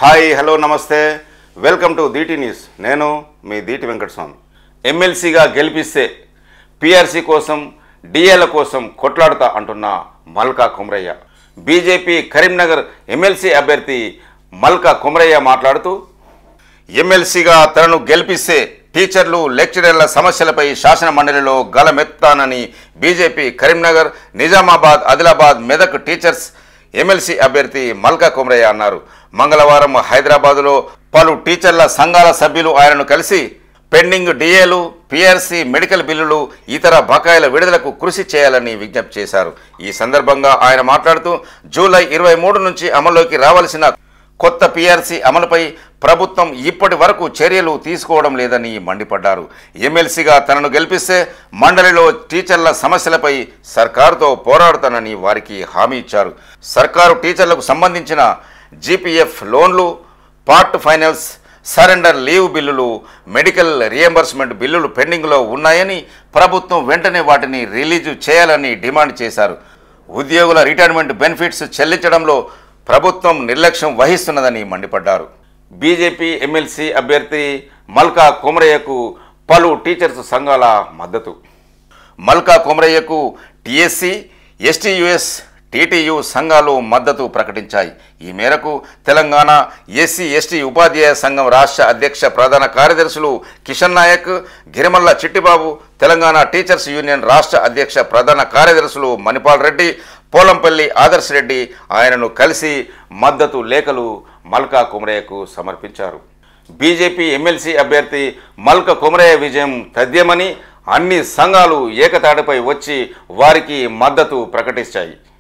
Hi hello నమస్తే welcome to Deeti news. నేను మీ దీటి వెంకటస్వామి. ఎమ్మెల్సీగా గెలిపిస్తే పిఆర్సీ కోసం డిఏల కోసం కొట్లాడుతా అంటున్న మల్కా కుమరయ్య. బీజేపీ కరీంనగర్ ఎమ్మెల్సీ అభ్యర్థి మల్కా కుమరయ్య మాట్లాడుతూ ఎమ్మెల్సీగా తనను గెలిపిస్తే టీచర్లు లెక్చరర్ల సమస్యలపై శాసన మండలిలో గలమెత్తానని BJP Karimnagar, Nizamabad, Adilabad, Medak teachers MLC అభ్యర్థి మల్కా కుమరయ్య అన్నారు. మంగళవారం హైదరాబాదులో పలు టీచర్ల సంఘాల సభ్యులు ఆయనను కలిసి పెండింగ్ డిఏలు, పిఆర్సీ, మెడికల్ బిల్లులు, ఇతర బకాయిల విడుదలకు కృషి చేయాలని విజ్ఞప్తి చేశారు. ఈ సందర్భంగా ఆయన మాట్లాడుతూ జూలై 23 నుంచి అమల్లోకి రావాల్సిన కొత్త పిఆర్సీ అమలుపై ప్రభుత్వం ఇప్పటి వరకు చర్యలు తీసుకోవడం లేదని మండిపడ్డారు. ఎమ్మెల్సీగా తనను గెలిపిస్తే మండలిలో టీచర్ల సమస్యలపై సర్కారుతో పోరాడుతానని వారికి హామీ ఇచ్చారు. సర్కారు టీచర్లకు సంబంధించిన జీపీఎఫ్ లోన్లు, పార్ట్ ఫైనల్స్, సరెండర్ లీవ్ బిల్లులు, మెడికల్ రియంబర్స్మెంట్ బిల్లులు పెండింగ్లో ఉన్నాయని ప్రభుత్వం వెంటనే వాటిని రిలీజు చేయాలని డిమాండ్ చేశారు. ఉద్యోగుల రిటైర్మెంట్ బెనిఫిట్స్ చెల్లించడంలో ప్రభుత్వం నిర్లక్ష్యం వహిస్తున్నదని మండిపడ్డారు. బీజేపీ ఎమ్మెల్సీ అభ్యర్థి మల్కా కుమరయ్యకు పలు టీచర్స్ సంఘాల మద్దతు. మల్కా కుమరయ్యకు టీఎస్సీ, ఎస్టీయూఎస్, టీటీయూ సంఘాలు మద్దతు ప్రకటించాయి. ఈ మేరకు తెలంగాణ ఎస్సీ ఎస్టీ ఉపాధ్యాయ సంఘం రాష్ట్ర అధ్యక్ష ప్రధాన కార్యదర్శులు కిషన్ నాయక్, గిరిమల్ల చిట్టిబాబు, తెలంగాణ టీచర్స్ యూనియన్ రాష్ట్ర అధ్యక్ష ప్రధాన కార్యదర్శులు మణిపాల్ రెడ్డి, పోలంపల్లి ఆదర్శ్ రెడ్డి ఆయనను కలిసి మద్దతు లేఖలు మల్కా కుమరయ్యకు సమర్పించారు. బీజేపీ ఎమ్మెల్సీ అభ్యర్థి మల్కా కుమరయ్య విజయం తథ్యమని అన్ని సంఘాలు ఏకతాటిపై వచ్చి వారికి మద్దతు ప్రకటించాయి.